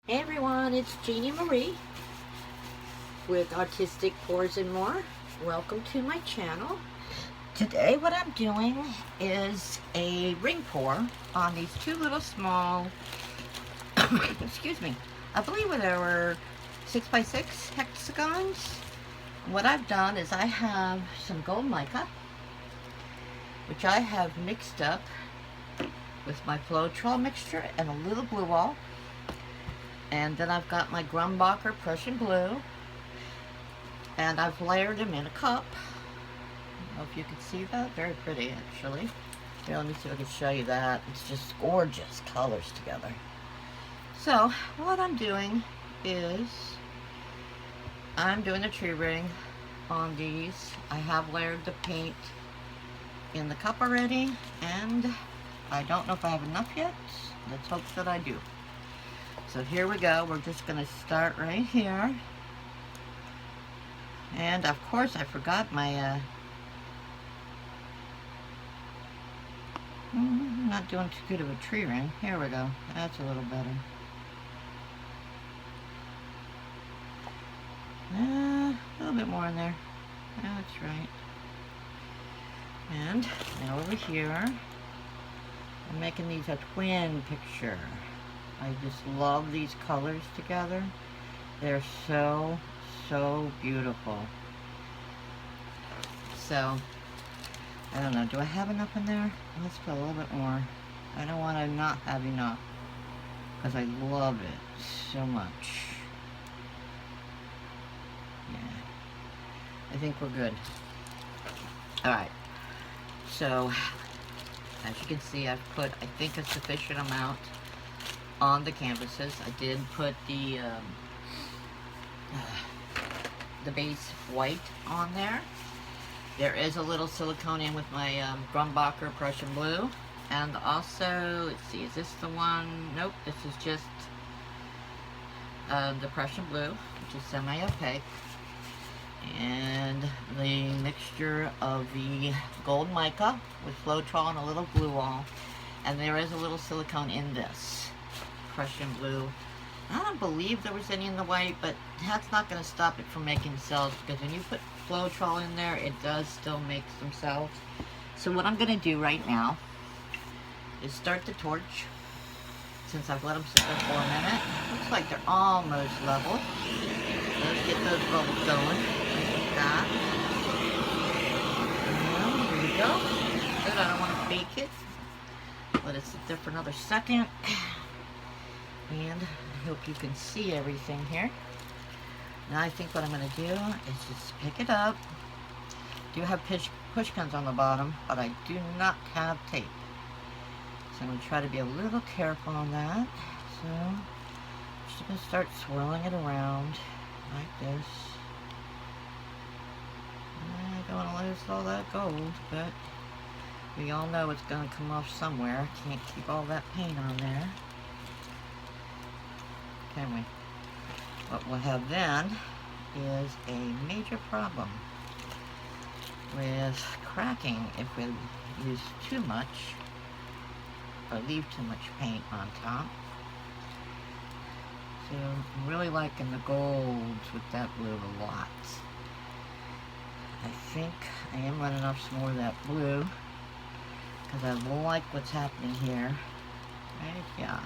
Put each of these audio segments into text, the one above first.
Hey everyone, it's Jeannie Marie with Artistic Pours and More. Welcome to my channel. Today what I'm doing is a ring pour on these two little small, excuse me, I believe they were 6x6 hexagons. What I've done is I have some gold mica, which I have mixed up with my Floetrol mixture and a little blue wall. And then I've got my Grumbacher Prussian blue, and I've layered them in a cup. I don't know if you can see that. Very pretty, actually. Here, let me see if I can show you that. It's just gorgeous colors together. So, what I'm doing is I'm doing a tree ring on these. I have layered the paint in the cup already, and I don't know if I have enough yet. Let's hope that I do. So here we go. We're just going to start right here. And of course I forgot my, I'm not doing too good of a tree ring. Here we go. That's a little better. A little bit more in there. That's right. And now over here, I'm making these a twin picture. I just love these colors together. They're so beautiful. So, I don't know, do I have enough in there? Let's put a little bit more. I don't want to not have enough, because I love it so much. Yeah, I think we're good. Alright, so, as you can see, I've put, I think, a sufficient amount on the canvases. I did put the base white on there. There is a little silicone in with my Grumbacher Prussian blue, and also, let's see, is this the one? Nope, this is just the Prussian blue, which is semi-opaque, and the mixture of the gold mica with Floetrol and a little blue wall, and there is a little silicone in this Prussian blue. I don't believe there was any in the white, but that's not going to stop it from making cells, because when you put Floetrol in there, it does still make some cells. So what I'm going to do right now is start the torch, since I've let them sit there for a minute. Looks like they're almost level. Let's get those bubbles going. Like that. And here we go. Good, I don't want to bake it. Let it sit there for another second. And I hope you can see everything here. Now I think what I'm going to do is just pick it up. I do have push pins on the bottom, but I do not have tape. So I'm going to try to be a little careful on that. So I'm just going to start swirling it around like this. I don't want to lose all that gold, but we all know it's going to come off somewhere. I can't keep all that paint on there, can we? What we'll have then is a major problem with cracking if we use too much or leave too much paint on top. So I'm really liking the golds with that blue a lot. I think I am running off some more of that blue, because I like what's happening here. Right, yeah.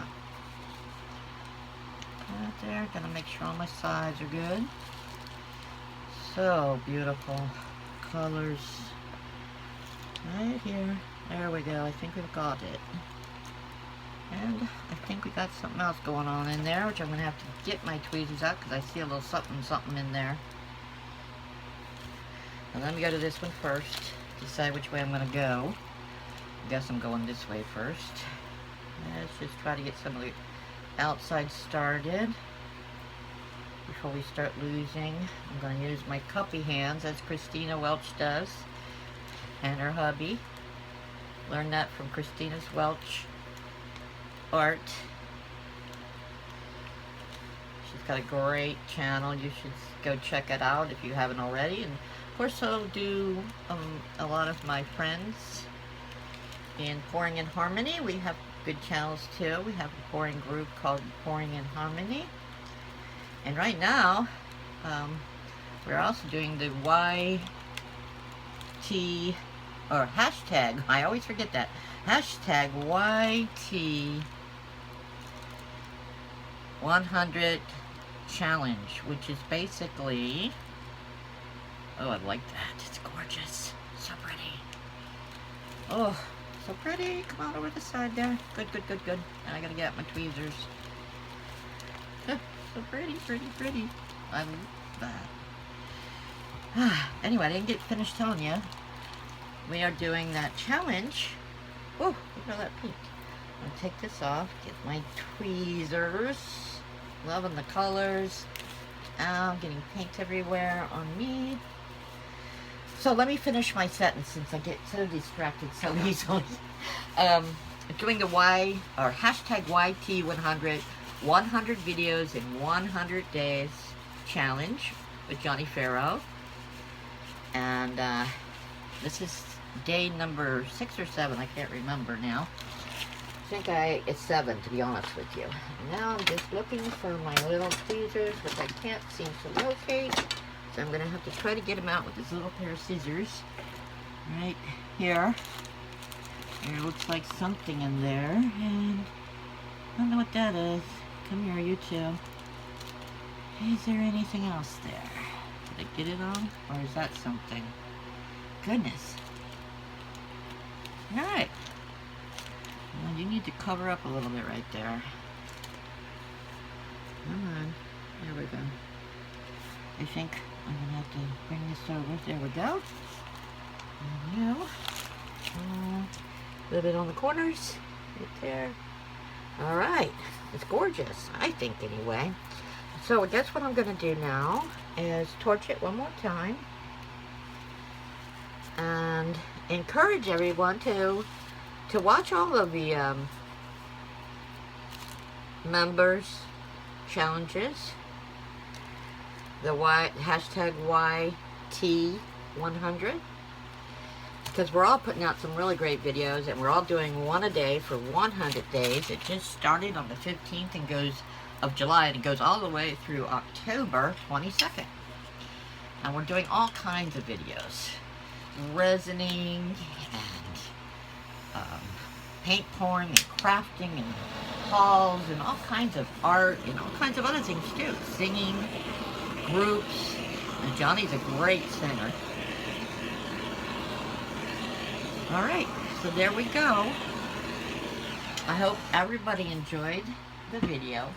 Right there, gonna make sure all my sides are good. So beautiful colors right here. There we go. I think we've got it. And I think we got something else going on in there, which I'm gonna have to get my tweezers out, because I see a little something in there. And let me go to this one first, decide which way I'm gonna go. I guess I'm going this way first. Let's just try to get some of the outside started before we start losing. I'm going to use my cuppy hands, as Christina Welch does, and her hubby. Learned that from Christina's Welch art. She's got a great channel. You should go check it out if you haven't already. And of course, so do a lot of my friends in Pouring in Harmony. We have good channels too. We have a pouring group called Pouring in Harmony. And right now, we're also doing the YT, or hashtag, I always forget that, hashtag YT 100 challenge, which is basically, oh, I like that. It's gorgeous. So pretty. Oh, so pretty. Come on over the side there. Good, good, good, good. And I gotta get my tweezers. So pretty, pretty, pretty. I love that. Anyway, I didn't get finished telling you. We are doing that challenge. Oh, look at that pink. I'm gonna take this off, get my tweezers. Loving the colors. I'm getting paint everywhere on me. So let me finish my sentence since I get so distracted so easily. Doing the hashtag YT100, 100 videos in 100 days challenge with Johnny Farrow. And this is day number 6 or 7, I can't remember now. I think it's 7, to be honest with you. Now I'm just looking for my little tweezers, which I can't seem to locate. So I'm going to have to try to get them out with this little pair of scissors. Right here. There looks like something in there. And I don't know what that is. Come here, you two. Is there anything else there? Did I get it on? Or is that something? Goodness. Alright. Well, you need to cover up a little bit right there. Come on. There we go. I think I'm going to have to bring this over. There we go. And you. A little bit on the corners. Right there. Alright. It's gorgeous. I think, anyway. So, I guess what I'm going to do now is torch it one more time. And encourage everyone to watch all of the members challenges, the hashtag YT100, because we're all putting out some really great videos, and we're all doing one a day for 100 days. It just started on the 15th and goes of July, and it goes all the way through October 22nd. And we're doing all kinds of videos, resining and paint pouring and crafting and hauls and all kinds of art and all kinds of other things too. Singing, groups, and Johnny's a great singer. Alright, so there we go. I hope everybody enjoyed the video.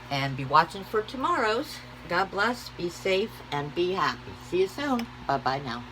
And be watching for tomorrow's. God bless, be safe, and be happy. See you soon. Bye-bye now.